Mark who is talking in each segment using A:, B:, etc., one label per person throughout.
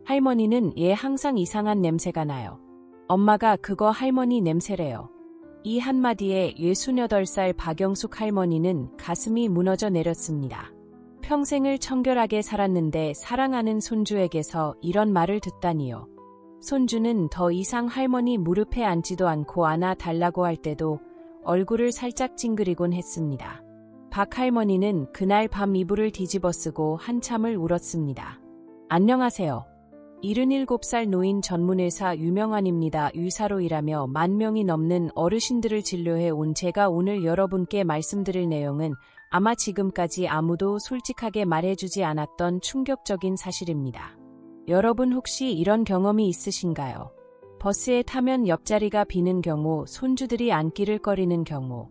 A: 할머니는 얘 항상 이상한 냄새가 나요. 엄마가 그거 할머니 냄새래요. 이 한마디에 68살 박영숙 할머니는 가슴이 무너져 내렸습니다. 평생을 청결하게 살았는데 사랑하는 손주에게서 이런 말을 듣다니요. 손주는 더 이상 할머니 무릎에 앉지도 않고 안아달라고 할 때도 얼굴을 살짝 찡그리곤 했습니다. 박 할머니는 그날 밤 이불을 뒤집어쓰고 한참을 울었습니다. 안녕하세요. 77살 노인 전문의사 유명환입니다. 의사로 일하며 10,000명이 넘는 어르신들을 진료해 온 제가 오늘 여러분께 말씀드릴 내용은 아마 지금까지 아무도 솔직하게 말해주지 않았던 충격적인 사실입니다. 여러분 혹시 이런 경험이 있으신가요? 버스에 타면 옆자리가 비는 경우, 손주들이 안기를 꺼리는 경우,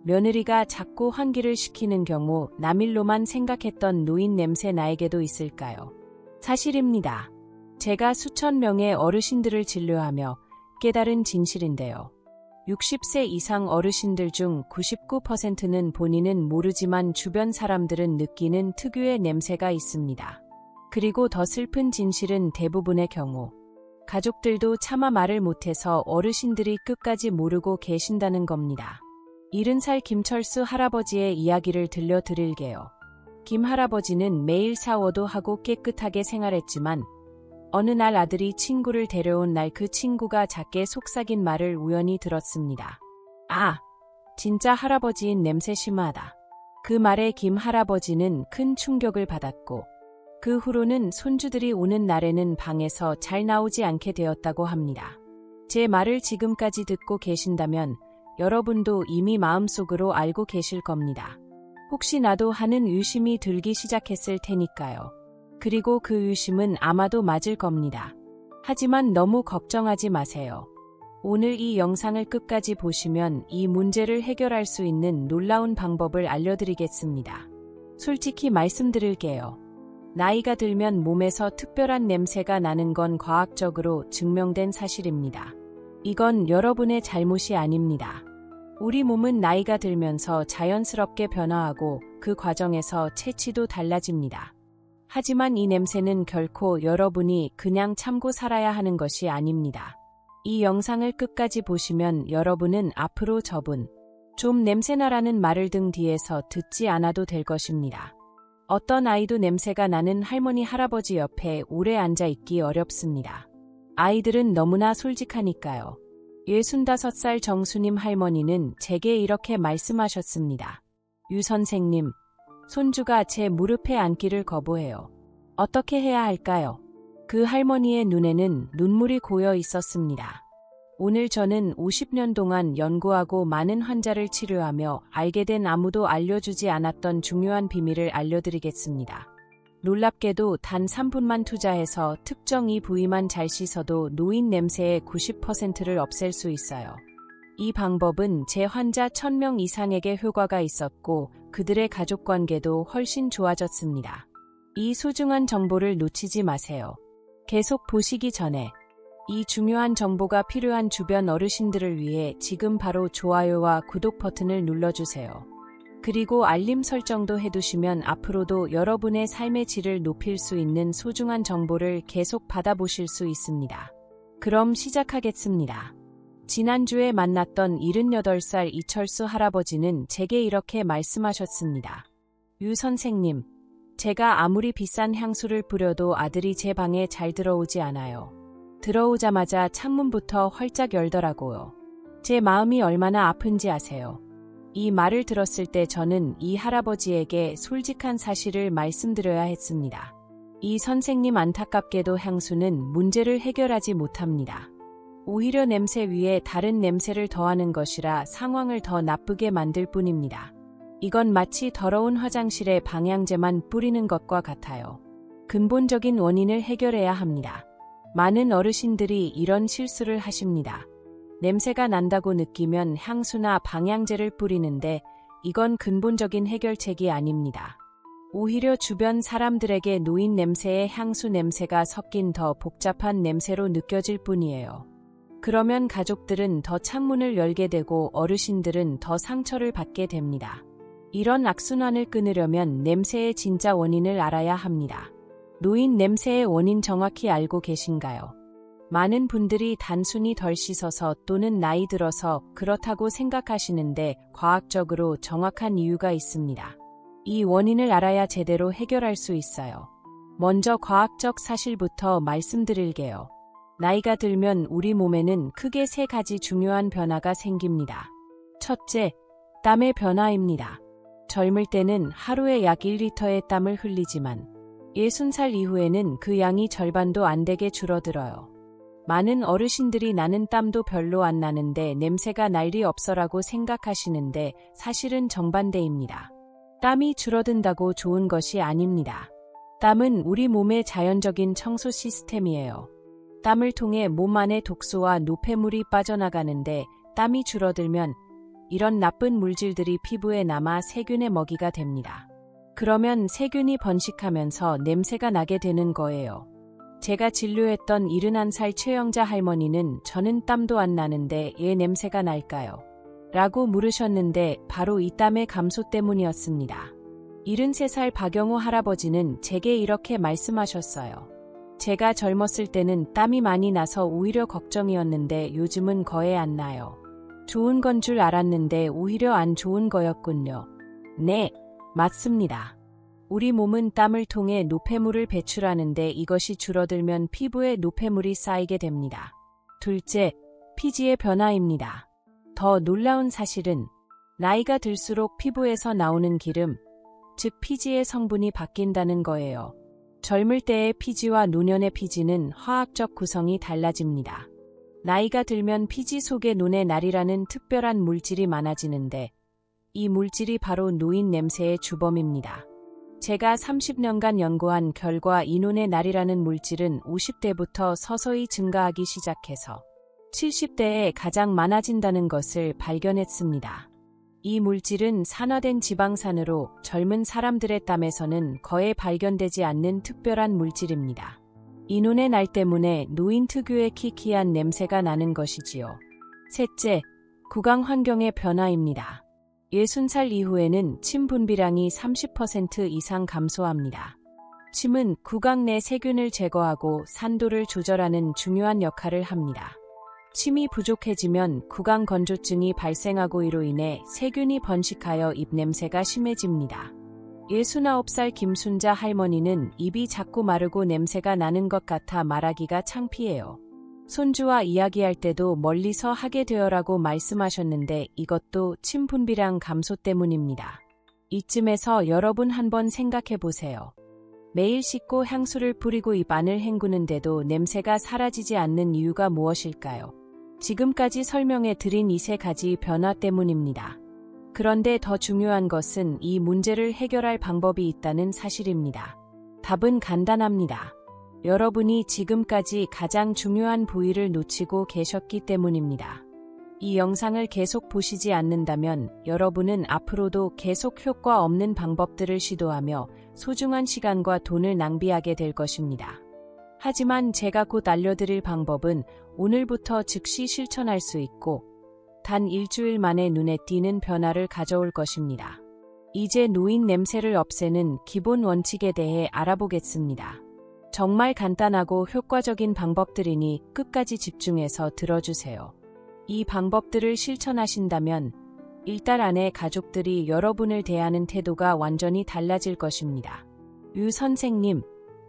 A: 며느리가 자꾸 환기를 시키는 경우 남일로만 생각했던 노인 냄새 나에게도 있을까요? 사실입니다. 제가 수천 명의 어르신들을 진료하며 깨달은 진실인데요. 60세 이상 어르신들 중 99%는 본인은 모르지만 주변 사람들은 느끼는 특유의 냄새가 있습니다. 그리고 더 슬픈 진실은 대부분의 경우 가족들도 차마 말을 못해서 어르신들이 끝까지 모르고 계신다는 겁니다. 70살 김철수 할아버지의 이야기를 들려드릴게요. 김 할아버지는 매일 샤워도 하고 깨끗하게 생활했지만 어느 날 아들이 친구를 데려온 날 그 친구가 작게 속삭인 말을 우연히 들었습니다. 아, 진짜 할아버지인 냄새 심하다. 그 말에 김 할아버지는 큰 충격을 받았고 그 후로는 손주들이 오는 날에는 방에서 잘 나오지 않게 되었다고 합니다. 제 말을 지금까지 듣고 계신다면 여러분도 이미 마음속으로 알고 계실 겁니다. 혹시 나도 하는 의심이 들기 시작했을 테니까요. 그리고 그 의심은 아마도 맞을 겁니다. 하지만 너무 걱정하지 마세요. 오늘 이 영상을 끝까지 보시면 이 문제를 해결할 수 있는 놀라운 방법을 알려드리겠습니다. 솔직히 말씀드릴게요. 나이가 들면 몸에서 특별한 냄새가 나는 건 과학적으로 증명된 사실입니다. 이건 여러분의 잘못이 아닙니다. 우리 몸은 나이가 들면서 자연스럽게 변화하고 그 과정에서 체취도 달라집니다. 하지만 이 냄새는 결코 여러분이 그냥 참고 살아야 하는 것이 아닙니다. 이 영상을 끝까지 보시면 여러분은 앞으로 저분, 좀 냄새나라는 말을 등 뒤에서 듣지 않아도 될 것입니다. 어떤 아이도 냄새가 나는 할머니 할아버지 옆에 오래 앉아 있기 어렵습니다. 아이들은 너무나 솔직하니까요. 65살 정수님 할머니는 제게 이렇게 말씀하셨습니다. 유 선생님, 손주가 제 무릎에 앉기를 거부해요. 어떻게 해야 할까요? 그 할머니의 눈에는 눈물이 고여 있었습니다. 오늘 저는 50년 동안 연구하고 많은 환자를 치료하며 알게 된 아무도 알려주지 않았던 중요한 비밀을 알려드리겠습니다. 놀랍게도 단 3분만 투자해서 특정 이 부위만 잘 씻어도 노인 냄새의 90%를 없앨 수 있어요. 이 방법은 제 환자 1000명 이상에게 효과가 있었고 그들의 가족관계도 훨씬 좋아졌습니다. 이 소중한 정보를 놓치지 마세요. 계속 보시기 전에 이 중요한 정보가 필요한 주변 어르신들을 위해 지금 바로 좋아요와 구독 버튼을 눌러주세요. 그리고 알림 설정도 해두시면 앞으로도 여러분의 삶의 질을 높일 수 있는 소중한 정보를 계속 받아보실 수 있습니다. 그럼 시작하겠습니다. 지난주에 만났던 78살 이철수 할아버지는 제게 이렇게 말씀하셨습니다. 유 선생님, 제가 아무리 비싼 향수를 뿌려도 아들이 제 방에 잘 들어오지 않아요. 들어오자마자 창문부터 활짝 열더라고요. 제 마음이 얼마나 아픈지 아세요? 이 말을 들었을 때 저는 이 할아버지에게 솔직한 사실을 말씀드려야 했습니다. 이 선생님 안타깝게도 향수는 문제를 해결하지 못합니다. 오히려 냄새 위에 다른 냄새를 더하는 것이라 상황을 더 나쁘게 만들 뿐입니다. 이건 마치 더러운 화장실에 방향제만 뿌리는 것과 같아요. 근본적인 원인을 해결해야 합니다. 많은 어르신들이 이런 실수를 하십니다. 냄새가 난다고 느끼면 향수나 방향제를 뿌리는데 이건 근본적인 해결책이 아닙니다. 오히려 주변 사람들에게 노인 냄새에 향수 냄새가 섞인 더 복잡한 냄새로 느껴질 뿐이에요. 그러면 가족들은 더 창문을 열게 되고 어르신들은 더 상처를 받게 됩니다. 이런 악순환을 끊으려면 냄새의 진짜 원인을 알아야 합니다. 노인 냄새의 원인 정확히 알고 계신가요? 많은 분들이 단순히 덜 씻어서 또는 나이 들어서 그렇다고 생각하시는데 과학적으로 정확한 이유가 있습니다. 이 원인을 알아야 제대로 해결할 수 있어요. 먼저 과학적 사실부터 말씀드릴게요. 나이가 들면 우리 몸에는 크게 세 가지 중요한 변화가 생깁니다. 첫째, 땀의 변화입니다. 젊을 때는 하루에 약 1리터의 땀을 흘리지만 60살 이후에는 그 양이 절반도 안 되게 줄어들어요. 많은 어르신들이 나는 땀도 별로 안 나는데 냄새가 날 리 없어라고 생각하시는데 사실은 정반대입니다. 땀이 줄어든다고 좋은 것이 아닙니다. 땀은 우리 몸의 자연적인 청소 시스템이에요. 땀을 통해 몸 안의 독소와 노폐물이 빠져나가는데 땀이 줄어들면 이런 나쁜 물질들이 피부에 남아 세균의 먹이가 됩니다. 그러면 세균이 번식하면서 냄새가 나게 되는 거예요. 제가 진료했던 71살 최영자 할머니는 저는 땀도 안 나는데 왜 냄새가 날까요? 라고 물으셨는데 바로 이 땀의 감소 때문이었습니다. 73살 박영호 할아버지는 제게 이렇게 말씀하셨어요. 제가 젊었을 때는 땀이 많이 나서 오히려 걱정이었는데 요즘은 거의 안 나요. 좋은 건 줄 알았는데 오히려 안 좋은 거였군요. 네, 맞습니다. 우리 몸은 땀을 통해 노폐물을 배출하는데 이것이 줄어들면 피부에 노폐물이 쌓이게 됩니다. 둘째, 피지의 변화입니다. 더 놀라운 사실은 나이가 들수록 피부에서 나오는 기름, 즉 피지의 성분이 바뀐다는 거예요. 젊을 때의 피지와 노년의 피지는 화학적 구성이 달라집니다. 나이가 들면 피지 속에 논의 날이라는 특별한 물질이 많아지는데 이 물질이 바로 노인 냄새의 주범입니다. 제가 30년간 연구한 결과 이 논의 날이라는 물질은 50대부터 서서히 증가하기 시작해서 70대에 가장 많아진다는 것을 발견했습니다. 이 물질은 산화된 지방산으로 젊은 사람들의 땀에서는 거의 발견되지 않는 특별한 물질입니다. 이논의 날 때문에 노인 특유의 키키한 냄새가 나는 것이지요. 셋째, 구강 환경의 변화입니다. 60살 이후에는 침 분비량이 30% 이상 감소합니다. 침은 구강 내 세균을 제거하고 산도를 조절하는 중요한 역할을 합니다. 침이 부족해지면 구강 건조증이 발생하고 이로 인해 세균이 번식하여 입냄새가 심해집니다. 69살 김순자 할머니는 입이 자꾸 마르고 냄새가 나는 것 같아 말하기가 창피해요. 손주와 이야기할 때도 멀리서 하게 되어라고 말씀하셨는데 이것도 침 분비량 감소 때문입니다. 이쯤에서 여러분 한번 생각해 보세요. 매일 씻고 향수를 뿌리고 입 안을 헹구는데도 냄새가 사라지지 않는 이유가 무엇일까요? 지금까지 설명해 드린 이 세 가지 변화 때문입니다. 그런데 더 중요한 것은 이 문제를 해결할 방법이 있다는 사실입니다. 답은 간단합니다. 여러분이 지금까지 가장 중요한 부위를 놓치고 계셨기 때문입니다. 이 영상을 계속 보시지 않는다면 여러분은 앞으로도 계속 효과 없는 방법들을 시도하며 소중한 시간과 돈을 낭비하게 될 것입니다. 하지만 제가 곧 알려드릴 방법은 오늘부터 즉시 실천할 수 있고 단 일주일 만에 눈에 띄는 변화를 가져올 것입니다. 이제 노인 냄새를 없애는 기본 원칙에 대해 알아보겠습니다. 정말 간단하고 효과적인 방법들이니 끝까지 집중해서 들어주세요. 이 방법들을 실천하신다면 1달 안에 가족들이 여러분을 대하는 태도가 완전히 달라질 것입니다. 유 선생님,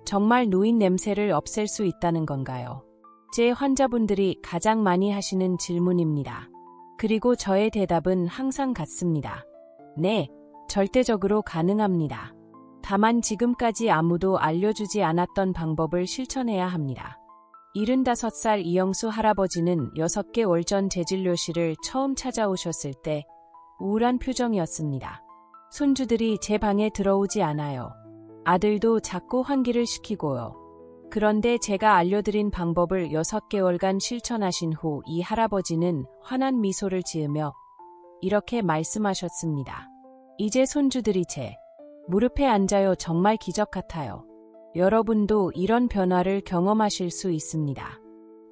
A: 정말 노인 냄새를 없앨 수 있다는 건가요? 제 환자분들이 가장 많이 하시는 질문입니다. 그리고 저의 대답은 항상 같습니다. 네, 절대적으로 가능합니다. 다만 지금까지 아무도 알려주지 않았던 방법을 실천해야 합니다. 75살 이영수 할아버지는 6개월 전 재진료실을 처음 찾아오셨을 때 우울한 표정이었습니다. 손주들이 제 방에 들어오지 않아요. 아들도 자꾸 환기를 시키고요. 그런데 제가 알려드린 방법을 6개월간 실천하신 후 이 할아버지는 환한 미소를 지으며 이렇게 말씀하셨습니다. 이제 손주들이 제 무릎에 앉아요. 정말 기적 같아요. 여러분도 이런 변화를 경험하실 수 있습니다.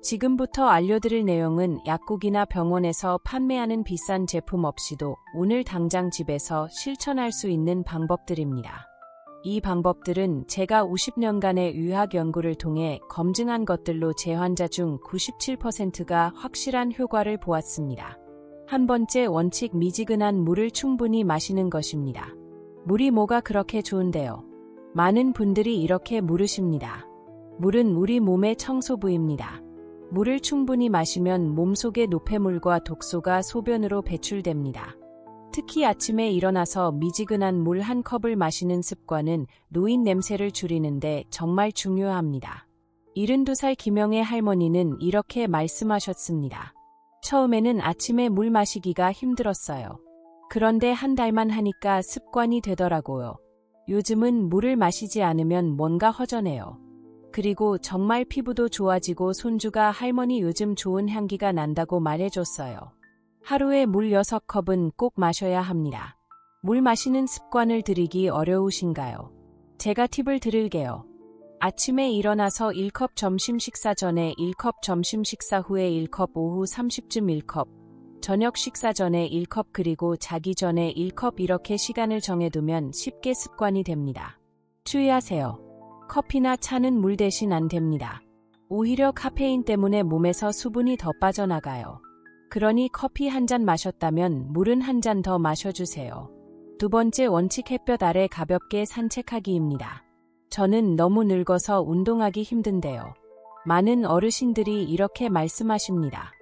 A: 지금부터 알려드릴 내용은 약국이나 병원에서 판매하는 비싼 제품 없이도 오늘 당장 집에서 실천할 수 있는 방법들입니다. 이 방법들은 제가 50년간의 의학 연구를 통해 검증한 것들로 제 환자 중 97%가 확실한 효과를 보았습니다. 한 번째 원칙, 미지근한 물을 충분히 마시는 것입니다. 물이 뭐가 그렇게 좋은데요? 많은 분들이 이렇게 물으십니다. 물은 우리 몸의 청소부입니다. 물을 충분히 마시면 몸속의 노폐물과 독소가 소변으로 배출됩니다. 특히 아침에 일어나서 미지근한 물 한 컵을 마시는 습관은 노인 냄새를 줄이는데 정말 중요합니다. 72살 김영애 할머니는 이렇게 말씀하셨습니다. 처음에는 아침에 물 마시기가 힘들었어요. 그런데 한 달만 하니까 습관이 되더라고요. 요즘은 물을 마시지 않으면 뭔가 허전해요. 그리고 정말 피부도 좋아지고 손주가 할머니 요즘 좋은 향기가 난다고 말해줬어요. 하루에 물 6컵은 꼭 마셔야 합니다. 물 마시는 습관을 들이기 어려우신가요? 제가 팁을 드릴게요. 아침에 일어나서 1컵, 점심 식사 전에 1컵, 점심 식사 후에 1컵, 오후 30쯤 1컵, 저녁 식사 전에 1컵, 그리고 자기 전에 1컵, 이렇게 시간을 정해두면 쉽게 습관이 됩니다. 주의하세요. 커피나 차는 물 대신 안 됩니다. 오히려 카페인 때문에 몸에서 수분이 더 빠져나가요. 그러니 커피 한 잔 마셨다면 물은 한 잔 더 마셔주세요. 두 번째 원칙, 햇볕 아래 가볍게 산책하기입니다. 저는 너무 늙어서 운동하기 힘든데요. 많은 어르신들이 이렇게 말씀하십니다.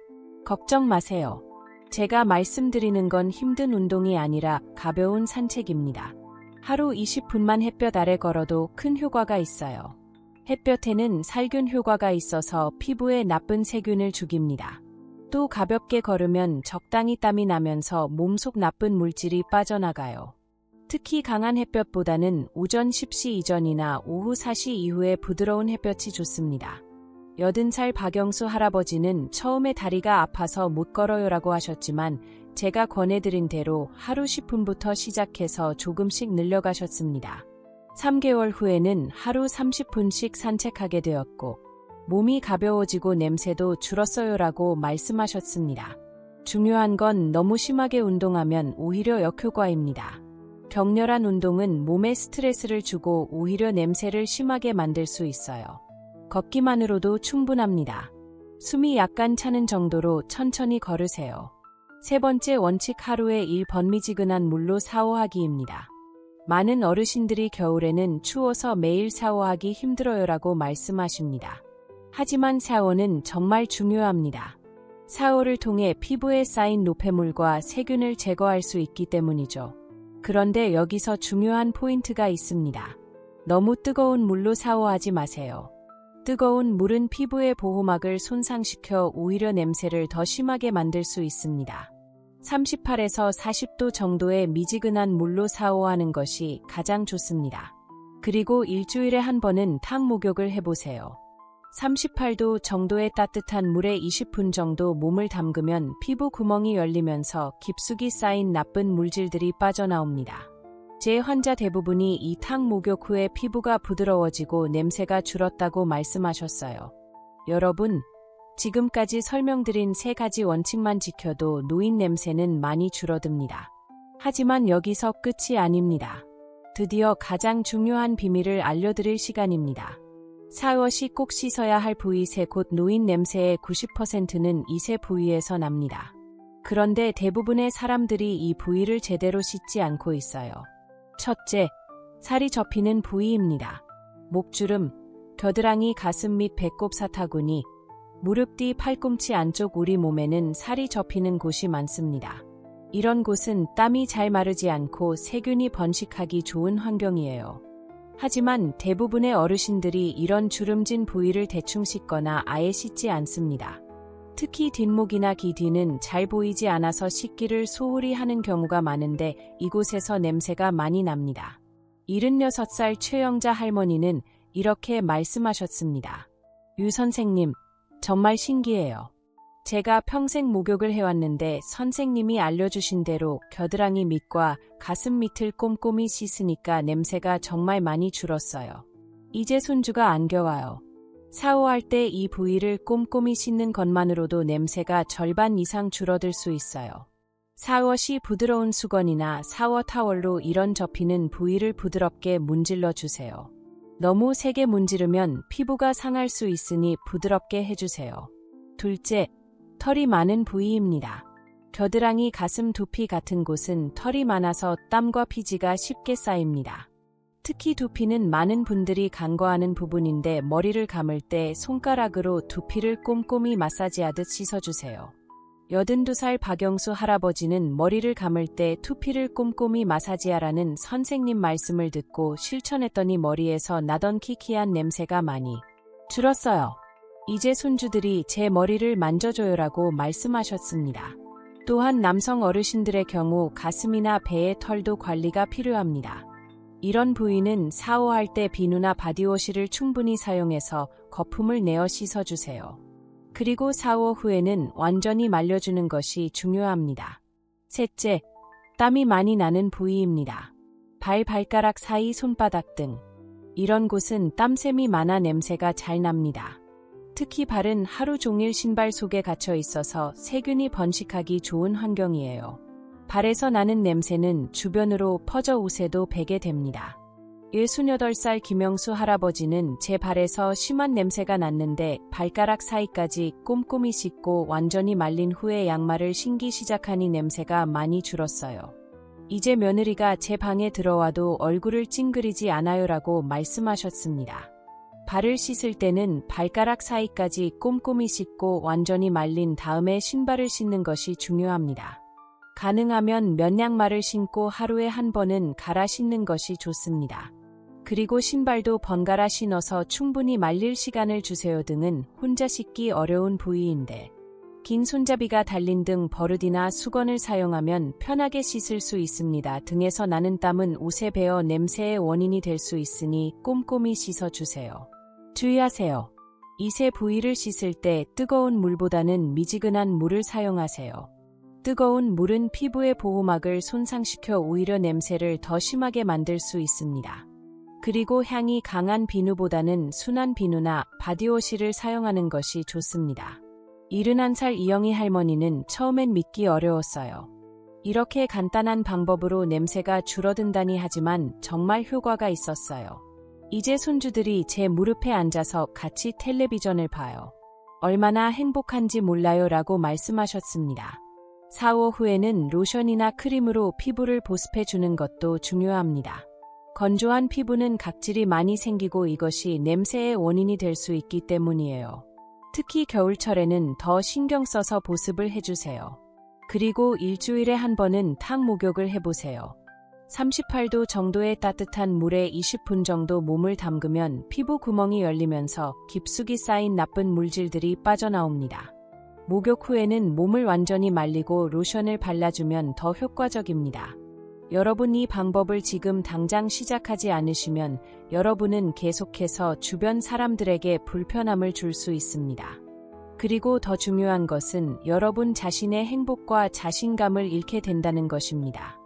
A: 걱정 마세요. 제가 말씀드리는 건 힘든 운동이 아니라 가벼운 산책입니다. 하루 20분만 햇볕 아래 걸어도 큰 효과가 있어요. 햇볕에는 살균 효과가 있어서 피부에 나쁜 세균을 죽입니다. 또 가볍게 걸으면 적당히 땀이 나면서 몸속 나쁜 물질이 빠져나가요. 특히 강한 햇볕보다는 오전 10시 이전이나 오후 4시 이후에 부드러운 햇볕이 좋습니다. 80살 박영수 할아버지는 처음에 다리가 아파서 못 걸어요라고 하셨지만 제가 권해드린 대로 하루 10분부터 시작해서 조금씩 늘려가셨습니다. 3개월 후에는 하루 30분씩 산책하게 되었고 몸이 가벼워지고 냄새도 줄었어요라고 말씀하셨습니다. 중요한 건 너무 심하게 운동하면 오히려 역효과입니다. 격렬한 운동은 몸에 스트레스를 주고 오히려 냄새를 심하게 만들 수 있어요. 걷기만으로도 충분합니다. 숨이 약간 차는 정도로 천천히 걸으세요. 세 번째 원칙, 하루에 1번 미지근한 물로 샤워하기입니다. 많은 어르신들이 겨울에는 추워서 매일 샤워하기 힘들어요라고 말씀하십니다. 하지만 샤워는 정말 중요합니다. 샤워를 통해 피부에 쌓인 노폐물과 세균을 제거할 수 있기 때문이죠. 그런데 여기서 중요한 포인트가 있습니다. 너무 뜨거운 물로 샤워하지 마세요. 뜨거운 물은 피부의 보호막을 손상시켜 오히려 냄새를 더 심하게 만들 수 있습니다. 38에서 40도 정도의 미지근한 물로 샤워하는 것이 가장 좋습니다. 그리고 일주일에 한 번은 탕 목욕을 해보세요. 38도 정도의 따뜻한 물에 20분 정도 몸을 담그면 피부 구멍이 열리면서 깊숙이 쌓인 나쁜 물질들이 빠져나옵니다. 제 환자 대부분이 이 탕 목욕 후에 피부가 부드러워지고 냄새가 줄었다고 말씀하셨어요. 여러분, 지금까지 설명드린 3가지 원칙만 지켜도 노인 냄새는 많이 줄어듭니다. 하지만 여기서 끝이 아닙니다. 드디어 가장 중요한 비밀을 알려드릴 시간입니다. 샤워 시 꼭 씻어야 할 부위 세 곳. 노인 냄새의 90%는 이 세 부위에서 납니다. 그런데 대부분의 사람들이 이 부위를 제대로 씻지 않고 있어요. 첫째, 살이 접히는 부위입니다. 목주름, 겨드랑이, 가슴 및 배꼽, 사타구니, 무릎 뒤, 팔꿈치 안쪽 우리 몸에는 살이 접히는 곳이 많습니다. 이런 곳은 땀이 잘 마르지 않고 세균이 번식하기 좋은 환경이에요. 하지만 대부분의 어르신들이 이런 주름진 부위를 대충 씻거나 아예 씻지 않습니다. 특히 뒷목이나 귀 뒤는 잘 보이지 않아서 씻기를 소홀히 하는 경우가 많은데 이곳에서 냄새가 많이 납니다. 76살 최영자 할머니는 이렇게 말씀하셨습니다. 유 선생님, 정말 신기해요. 제가 평생 목욕을 해왔는데 선생님이 알려주신 대로 겨드랑이 밑과 가슴 밑을 꼼꼼히 씻으니까 냄새가 정말 많이 줄었어요. 이제 손주가 안겨와요. 샤워할 때 이 부위를 꼼꼼히 씻는 것만으로도 냄새가 절반 이상 줄어들 수 있어요. 샤워시 부드러운 수건이나 샤워 타월로 이런 접히는 부위를 부드럽게 문질러 주세요. 너무 세게 문지르면 피부가 상할 수 있으니 부드럽게 해주세요. 둘째, 털이 많은 부위입니다. 겨드랑이, 가슴, 두피 같은 곳은 털이 많아서 땀과 피지가 쉽게 쌓입니다. 특히 두피는 많은 분들이 간과하는 부분인데 머리를 감을 때 손가락으로 두피를 꼼꼼히 마사지하듯 씻어주세요. 82살 박영수 할아버지는 머리를 감을 때 두피를 꼼꼼히 마사지하라는 선생님 말씀을 듣고 실천했더니 머리에서 나던 키키한 냄새가 많이 줄었어요. 이제 손주들이 제 머리를 만져줘요라고 말씀하셨습니다. 또한 남성 어르신들의 경우 가슴이나 배의 털도 관리가 필요합니다. 이런 부위는 샤워할 때 비누나 바디워시를 충분히 사용해서 거품을 내어 씻어주세요. 그리고 샤워 후에는 완전히 말려주는 것이 중요합니다. 셋째, 땀이 많이 나는 부위입니다. 발가락 사이, 손바닥 등. 이런 곳은 땀샘이 많아 냄새가 잘 납니다. 특히 발은 하루 종일 신발 속에 갇혀 있어서 세균이 번식하기 좋은 환경이에요. 발에서 나는 냄새는 주변으로 퍼져 옷에도 배게 됩니다. 68살 김영수 할아버지는 제 발에서 심한 냄새가 났는데 발가락 사이까지 꼼꼼히 씻고 완전히 말린 후에 양말을 신기 시작하니 냄새가 많이 줄었어요. 이제 며느리가 제 방에 들어와도 얼굴을 찡그리지 않아요라고 말씀하셨습니다. 발을 씻을 때는 발가락 사이까지 꼼꼼히 씻고 완전히 말린 다음에 신발을 신는 것이 중요합니다. 가능하면 면 양말을 신고 하루에 한 번은 갈아 신는 것이 좋습니다. 그리고 신발도 번갈아 신어서 충분히 말릴 시간을 주세요. 등은 혼자 씻기 어려운 부위인데 긴 손잡이가 달린 등 버릇이나 수건을 사용하면 편하게 씻을 수 있습니다. 등에서 나는 땀은 옷에 배어 냄새의 원인이 될 수 있으니 꼼꼼히 씻어주세요. 주의하세요. 이 세 부위를 씻을 때 뜨거운 물보다는 미지근한 물을 사용하세요. 뜨거운 물은 피부의 보호막을 손상시켜 오히려 냄새를 더 심하게 만들 수 있습니다. 그리고 향이 강한 비누보다는 순한 비누나 바디워시를 사용하는 것이 좋습니다. 71살 이영희 할머니는 처음엔 믿기 어려웠어요. 이렇게 간단한 방법으로 냄새가 줄어든다니 하지만 정말 효과가 있었어요. 이제 손주들이 제 무릎에 앉아서 같이 텔레비전을 봐요. 얼마나 행복한지 몰라요 라고 말씀하셨습니다. 샤워 후에는 로션이나 크림으로 피부를 보습해주는 것도 중요합니다. 건조한 피부는 각질이 많이 생기고 이것이 냄새의 원인이 될 수 있기 때문이에요. 특히 겨울철에는 더 신경 써서 보습을 해주세요. 그리고 일주일에 한 번은 탕 목욕을 해보세요. 38도 정도의 따뜻한 물에 20분 정도 몸을 담그면 피부 구멍이 열리면서 깊숙이 쌓인 나쁜 물질들이 빠져나옵니다. 목욕 후에는 몸을 완전히 말리고 로션을 발라주면 더 효과적입니다. 여러분 이 방법을 지금 당장 시작하지 않으시면 여러분은 계속해서 주변 사람들에게 불편함을 줄 수 있습니다. 그리고 더 중요한 것은 여러분 자신의 행복과 자신감을 잃게 된다는 것입니다.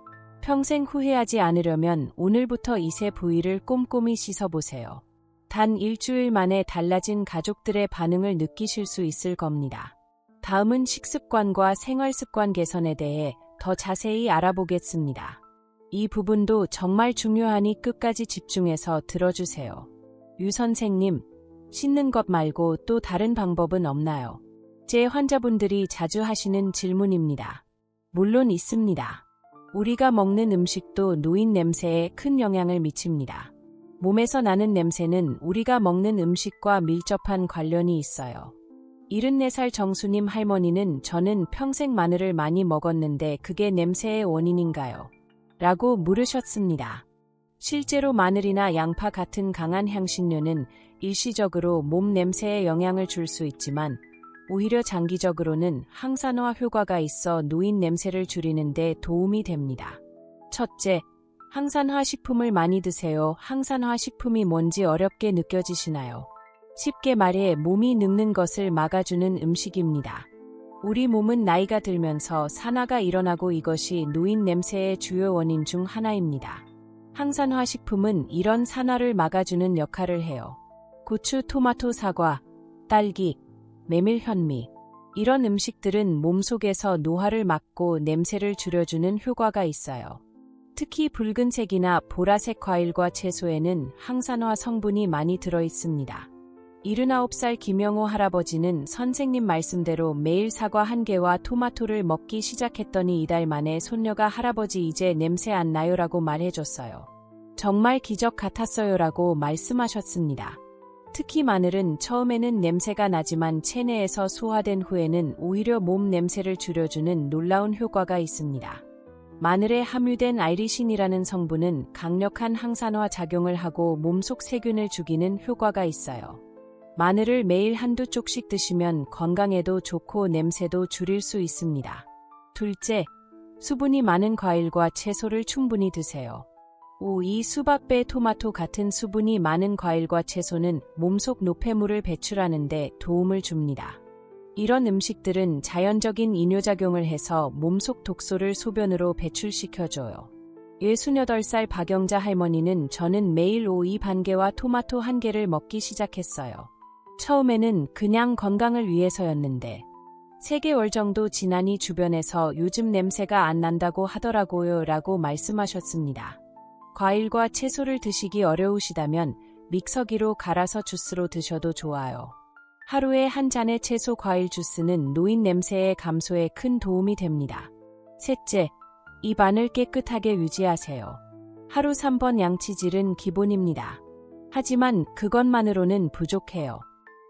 A: 평생 후회하지 않으려면 오늘부터 이 세 부위를 꼼꼼히 씻어보세요. 단 일주일 만에 달라진 가족들의 반응을 느끼실 수 있을 겁니다. 다음은 식습관과 생활습관 개선에 대해 더 자세히 알아보겠습니다. 이 부분도 정말 중요하니 끝까지 집중해서 들어주세요. 유 선생님, 씻는 것 말고 또 다른 방법은 없나요? 제 환자분들이 자주 하시는 질문입니다. 물론 있습니다. 우리가 먹는 음식도 누인 냄새에 큰 영향을 미칩니다. 몸에서 나는 냄새는 우리가 먹는 음식과 밀접한 관련이 있어요. 74살 정수님 할머니는 저는 평생 마늘을 많이 먹었는데 그게 냄새의 원인인가요? 라고 물으셨습니다. 실제로 마늘이나 양파 같은 강한 향신료는 일시적으로 몸 냄새에 영향을 줄 수 있지만 오히려 장기적으로는 항산화 효과가 있어 누인 냄새를 줄이는 데 도움이 됩니다. 첫째, 항산화 식품을 많이 드세요. 항산화 식품이 뭔지 어렵게 느껴지시나요? 쉽게 말해 몸이 늙는 것을 막아주는 음식입니다. 우리 몸은 나이가 들면서 산화가 일어나고 이것이 누인 냄새의 주요 원인 중 하나입니다. 항산화 식품은 이런 산화를 막아주는 역할을 해요. 고추, 토마토, 사과, 딸기, 메밀, 현미, 이런 음식들은 몸속에서 노화를 막고 냄새를 줄여주는 효과가 있어요. 특히 붉은색이나 보라색 과일과 채소에는 항산화 성분이 많이 들어있습니다. 79살 김영호 할아버지는 선생님 말씀대로 매일 사과 1개와 토마토를 먹기 시작했더니 이달 만에 손녀가 할아버지 이제 냄새 안 나요라고 말해줬어요. 정말 기적 같았어요라고 말씀하셨습니다. 특히 마늘은 처음에는 냄새가 나지만 체내에서 소화된 후에는 오히려 몸 냄새를 줄여주는 놀라운 효과가 있습니다. 마늘에 함유된 아이리신이라는 성분은 강력한 항산화 작용을 하고 몸속 세균을 죽이는 효과가 있어요. 마늘을 매일 한두 쪽씩 드시면 건강에도 좋고 냄새도 줄일 수 있습니다. 둘째, 수분이 많은 과일과 채소를 충분히 드세요. 오이, 수박, 배, 토마토 같은 수분이 많은 과일과 채소는 몸속 노폐물을 배출하는 데 도움을 줍니다. 이런 음식들은 자연적인 이뇨작용을 해서 몸속 독소를 소변으로 배출시켜줘요. 68살 박영자 할머니는 저는 매일 오이 1개와 토마토 1개를 먹기 시작했어요. 처음에는 그냥 건강을 위해서였는데 3개월 정도 지나니 주변에서 요즘 냄새가 안 난다고 하더라고요 라고 말씀하셨습니다. 과일과 채소를 드시기 어려우시다면 믹서기로 갈아서 주스로 드셔도 좋아요. 하루에 한 잔의 채소 과일 주스는 노인 냄새의 감소에 큰 도움이 됩니다. 셋째, 입안을 깨끗하게 유지하세요. 하루 3번 양치질은 기본입니다. 하지만 그것만으로는 부족해요.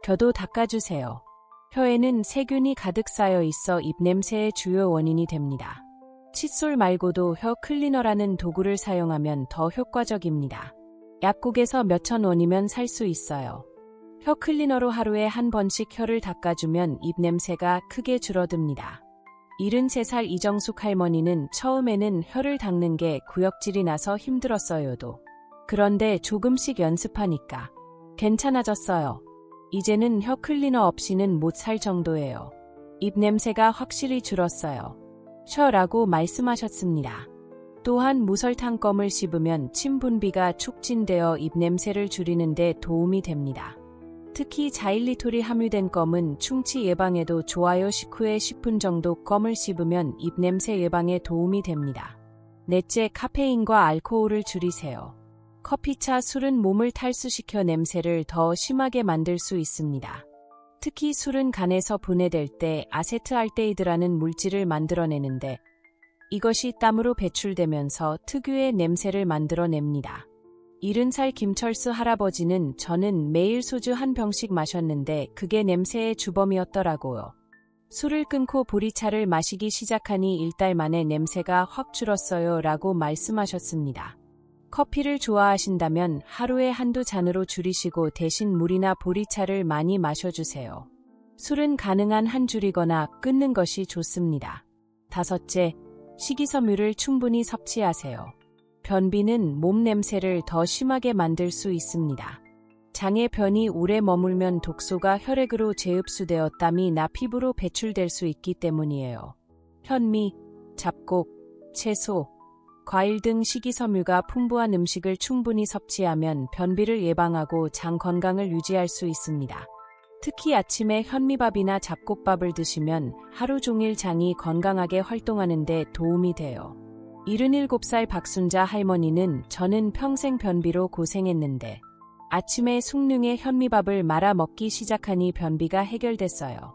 A: 혀도 닦아주세요. 혀에는 세균이 가득 쌓여 있어 입냄새의 주요 원인이 됩니다. 칫솔 말고도 혀 클리너라는 도구를 사용하면 더 효과적입니다. 약국에서 몇천 원이면 살 수 있어요. 혀 클리너로 하루에 한 번씩 혀를 닦아주면 입냄새가 크게 줄어듭니다. 73살 이정숙 할머니는 처음에는 혀를 닦는 게 구역질이 나서 힘들었어요도. 그런데 조금씩 연습하니까 괜찮아졌어요. 이제는 혀 클리너 없이는 못 살 정도예요. 입냄새가 확실히 줄었어요. 쉬어라고 말씀하셨습니다. 또한 무설탕 껌을 씹으면 침 분비가 촉진되어 입냄새를 줄이는 데 도움이 됩니다. 특히 자일리톨이 함유된 껌은 충치 예방에도 좋아요. 식후에 10분 정도 껌을 씹으면 입냄새 예방에 도움이 됩니다. 넷째, 카페인과 알코올을 줄이세요. 커피차, 술은 몸을 탈수시켜 냄새를 더 심하게 만들 수 있습니다. 특히 술은 간에서 분해될 때 아세트알데히드라는 물질을 만들어내는데 이것이 땀으로 배출되면서 특유의 냄새를 만들어냅니다. 70살 김철수 할아버지는 저는 매일 소주 1병씩 마셨는데 그게 냄새의 주범이었더라고요. 술을 끊고 보리차를 마시기 시작하니 1달 만에 냄새가 확 줄었어요 라고 말씀하셨습니다. 커피를 좋아하신다면 하루에 한두 잔으로 줄이시고 대신 물이나 보리차를 많이 마셔주세요. 술은 가능한 한 줄이거나 끊는 것이 좋습니다. 다섯째, 식이섬유를 충분히 섭취하세요. 변비는 몸 냄새를 더 심하게 만들 수 있습니다. 장에 변이 오래 머물면 독소가 혈액으로 재흡수되어 땀이나 피부로 배출될 수 있기 때문이에요. 현미, 잡곡, 채소, 과일 등 식이섬유가 풍부한 음식을 충분히 섭취하면 변비를 예방하고 장 건강을 유지할 수 있습니다. 특히 아침에 현미밥이나 잡곡밥을 드시면 하루 종일 장이 건강하게 활동하는 데 도움이 돼요. 77살 박순자 할머니는 저는 평생 변비로 고생했는데 아침에 숭늉에 현미밥을 말아 먹기 시작하니 변비가 해결됐어요.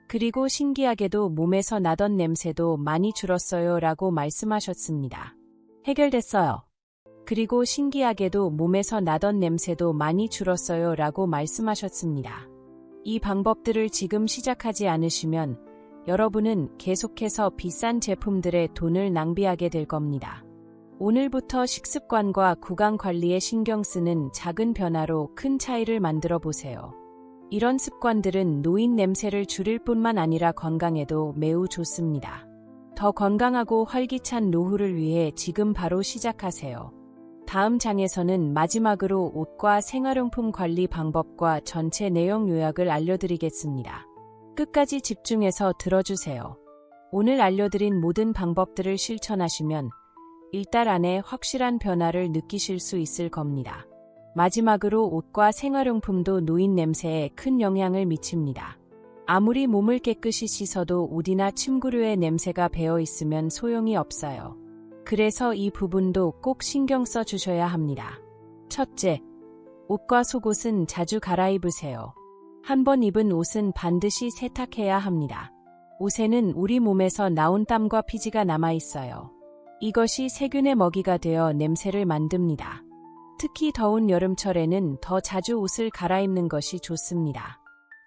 A: 그리고 신기하게도 몸에서 나던 냄새도 많이 줄었어요 라고 말씀하셨습니다. 해결됐어요. 그리고 신기하게도 몸에서 나던 냄새도 많이 줄었어요 라고 말씀하셨습니다. 이 방법들을 지금 시작하지 않으시면 여러분은 계속해서 비싼 제품들에 돈을 낭비하게 될 겁니다. 오늘부터 식습관과 구강 관리에 신경 쓰는 작은 변화로 큰 차이를 만들어 보세요. 이런 습관들은 노인 냄새를 줄일 뿐만 아니라 건강에도 매우 좋습니다. 더 건강하고 활기찬 노후를 위해 지금 바로 시작하세요. 다음 장에서는 마지막으로 옷과 생활용품 관리 방법과 전체 내용 요약을 알려드리겠습니다. 끝까지 집중해서 들어주세요. 오늘 알려드린 모든 방법들을 실천하시면 1달 안에 확실한 변화를 느끼실 수 있을 겁니다. 마지막으로 옷과 생활용품도 노인 냄새에 큰 영향을 미칩니다. 아무리 몸을 깨끗이 씻어도 옷이나 침구류의 냄새가 배어 있으면 소용이 없어요. 그래서 이 부분도 꼭 신경 써 주셔야 합니다. 첫째, 옷과 속옷은 자주 갈아입으세요. 한번 입은 옷은 반드시 세탁해야 합니다. 옷에는 우리 몸에서 나온 땀과 피지가 남아 있어요. 이것이 세균의 먹이가 되어 냄새를 만듭니다. 특히 더운 여름철에는 더 자주 옷을 갈아입는 것이 좋습니다.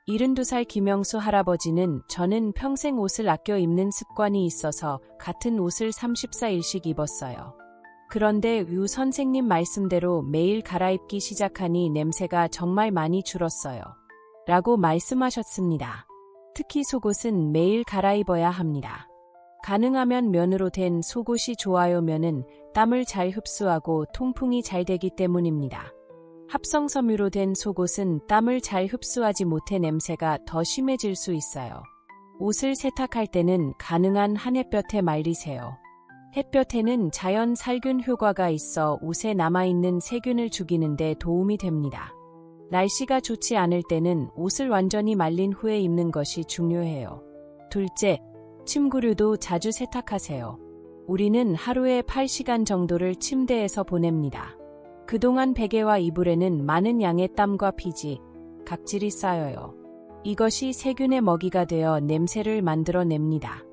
A: 72살 김영수 할아버지는 저는 평생 옷을 아껴 입는 습관이 있어서 같은 옷을 34일씩 입었어요. 그런데 유 선생님 말씀대로 매일 갈아입기 시작하니 냄새가 정말 많이 줄었어요. 라고 말씀하셨습니다. 특히 속옷은 매일 갈아입어야 합니다. 가능하면 면으로 된 속옷이 좋아요. 면은 땀을 잘 흡수하고 통풍이 잘 되기 때문입니다. 합성 섬유로 된 속옷은 땀을 잘 흡수하지 못해 냄새가 더 심해질 수 있어요. 옷을 세탁할 때는 가능한 한 햇볕에 말리세요. 햇볕에는 자연 살균 효과가 있어 옷에 남아있는 세균을 죽이는 데 도움이 됩니다. 날씨가 좋지 않을 때는 옷을 완전히 말린 후에 입는 것이 중요해요. 둘째, 침구류도 자주 세탁하세요. 우리는 하루에 8시간 정도를 침대에서 보냅니다. 그동안 베개와 이불에는 많은 양의 땀과 피지, 각질이 쌓여요. 이것이 세균의 먹이가 되어 냄새를 만들어냅니다.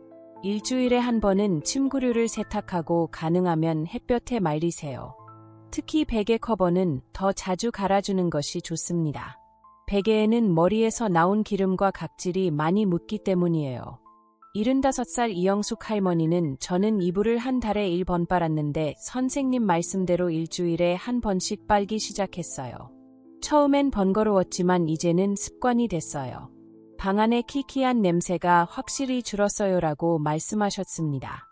A: 일주일에 한 번은 침구류를 세탁하고 가능하면 햇볕에 말리세요. 특히 베개 커버는 더 자주 갈아주는 것이 좋습니다. 베개에는 머리에서 나온 기름과 각질이 많이 묻기 때문이에요. 75살 이영숙 할머니는 저는 이불을 한 달에 1번 빨았는데 선생님 말씀대로 일주일에 한 번씩 빨기 시작했어요. 처음엔 번거로웠지만 이제는 습관이 됐어요. 방 안의 키키한 냄새가 확실히 줄었어요라고 말씀하셨습니다.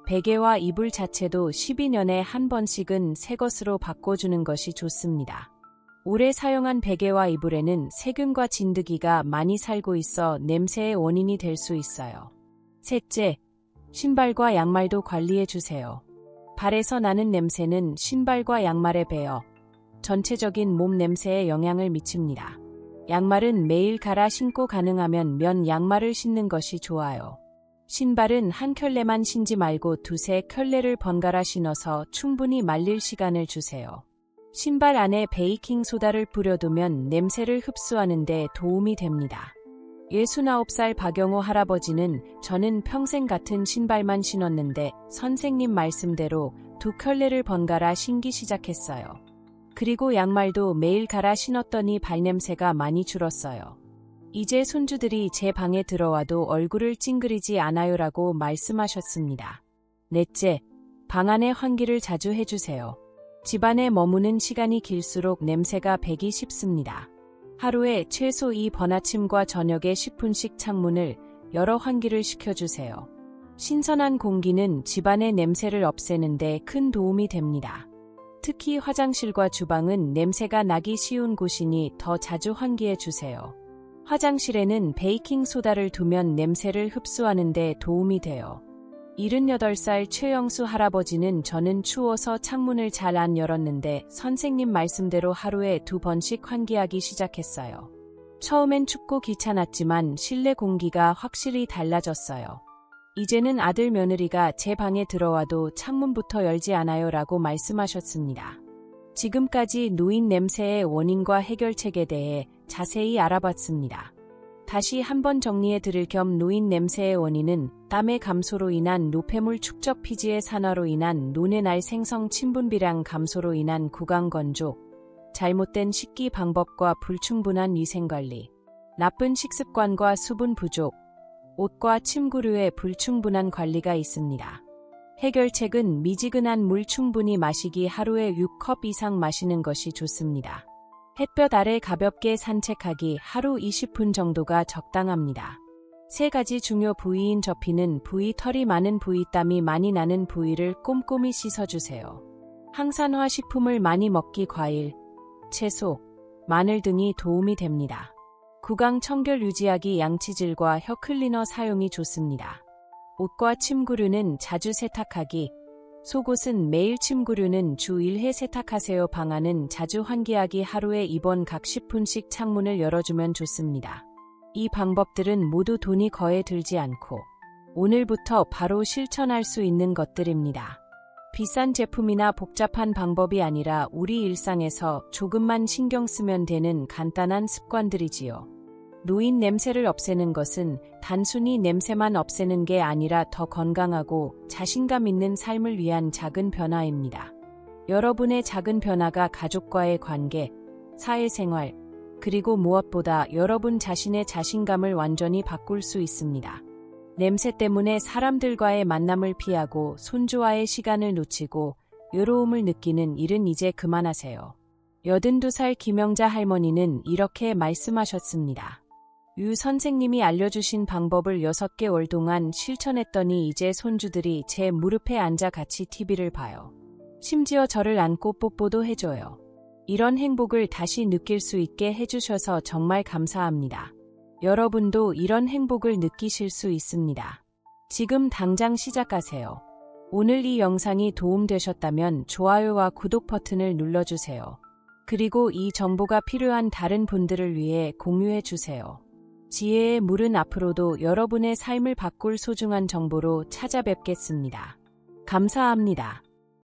A: 베개와 이불 자체도 12년에 한 번씩은 새 것으로 바꿔주는 것이 좋습니다. 오래 사용한 베개와 이불에는 세균과 진드기가 많이 살고 있어 냄새의 원인이 될 수 있어요. 셋째, 신발과 양말도 관리해 주세요. 발에서 나는 냄새는 신발과 양말에 배어 전체적인 몸 냄새에 영향을 미칩니다. 양말은 매일 갈아 신고 가능하면 면 양말을 신는 것이 좋아요. 신발은 한 켤레만 신지 말고 두세 켤레를 번갈아 신어서 충분히 말릴 시간을 주세요. 신발 안에 베이킹 소다를 뿌려두면 냄새를 흡수하는 데 도움이 됩니다. 69살 박영호 할아버지는 저는 평생 같은 신발만 신었는데 선생님 말씀대로 두 켤레를 번갈아 신기 시작했어요. 그리고 양말도 매일 갈아 신었더니 발냄새가 많이 줄었어요. 이제 손주들이 제 방에 들어와도 얼굴을 찡그리지 않아요라고 말씀하셨습니다. 넷째, 방 안의 환기를 자주 해주세요. 집안에 머무는 시간이 길수록 냄새가 배기 쉽습니다. 하루에 최소 2번 아침과 저녁에 10분씩 창문을 열어 환기를 시켜주세요. 신선한 공기는 집안의 냄새를 없애는 데 큰 도움이 됩니다. 특히 화장실과 주방은 냄새가 나기 쉬운 곳이니 더 자주 환기해 주세요. 화장실에는 베이킹 소다를 두면 냄새를 흡수하는 데 도움이 돼요. 78살 최영수 할아버지는 저는 추워서 창문을 잘 안 열었는데 선생님 말씀대로 하루에 2번씩 환기하기 시작했어요. 처음엔 춥고 귀찮았지만 실내 공기가 확실히 달라졌어요. 이제는 아들 며느리가 제 방에 들어와도 창문부터 열지 않아요라고 말씀하셨습니다. 지금까지 노인 냄새의 원인과 해결책에 대해 자세히 알아봤습니다. 다시 한번 정리해 드릴 겸 노인 냄새의 원인은 땀의 감소로 인한 노폐물 축적 피지의 산화로 인한 노뇌날 생성 침분비량 감소로 인한 구강 건조, 잘못된 식기 방법과 불충분한 위생관리, 나쁜 식습관과 수분 부족, 옷과 침구류의 불충분한 관리가 있습니다. 해결책은 미지근한 물 충분히 마시기 하루에 6컵 이상 마시는 것이 좋습니다. 햇볕 아래 가볍게 산책하기 하루 20분 정도가 적당합니다. 3가지 중요 부위인 접히는 부위, 털이 많은 부위, 땀이 많이 나는 부위를 꼼꼼히 씻어주세요. 항산화 식품을 많이 먹기, 과일, 채소, 마늘 등이 도움이 됩니다. 구강 청결 유지하기, 양치질과 혀 클리너 사용이 좋습니다. 옷과 침구류는 자주 세탁하기, 속옷은 매일, 침구류는 주 1회 세탁하세요. 방 안은 자주 환기하기, 하루에 2번 각 10분씩 창문을 열어주면 좋습니다. 이 방법들은 모두 돈이 거의 들지 않고 오늘부터 바로 실천할 수 있는 것들입니다. 비싼 제품이나 복잡한 방법이 아니라 우리 일상에서 조금만 신경 쓰면 되는 간단한 습관들이지요. 노인 냄새를 없애는 것은 단순히 냄새만 없애는 게 아니라 더 건강하고 자신감 있는 삶을 위한 작은 변화입니다. 여러분의 작은 변화가 가족과의 관계, 사회생활, 그리고 무엇보다 여러분 자신의 자신감을 완전히 바꿀 수 있습니다. 냄새 때문에 사람들과의 만남을 피하고 손주와의 시간을 놓치고 외로움을 느끼는 일은 이제 그만하세요. 82살 김영자 할머니는 이렇게 말씀하셨습니다. 유 선생님이 알려주신 방법을 6개월 동안 실천했더니 이제 손주들이 제 무릎에 앉아 같이 TV를 봐요. 심지어 저를 안고 뽀뽀도 해줘요. 이런 행복을 다시 느낄 수 있게 해주셔서 정말 감사합니다. 여러분도 이런 행복을 느끼실 수 있습니다. 지금 당장 시작하세요. 오늘 이 영상이 도움되셨다면 좋아요와 구독 버튼을 눌러주세요. 그리고 이 정보가 필요한 다른 분들을 위해 공유해주세요. 지혜의 물은 앞으로도 여러분의 삶을 바꿀 소중한 정보로 찾아뵙겠습니다. 감사합니다.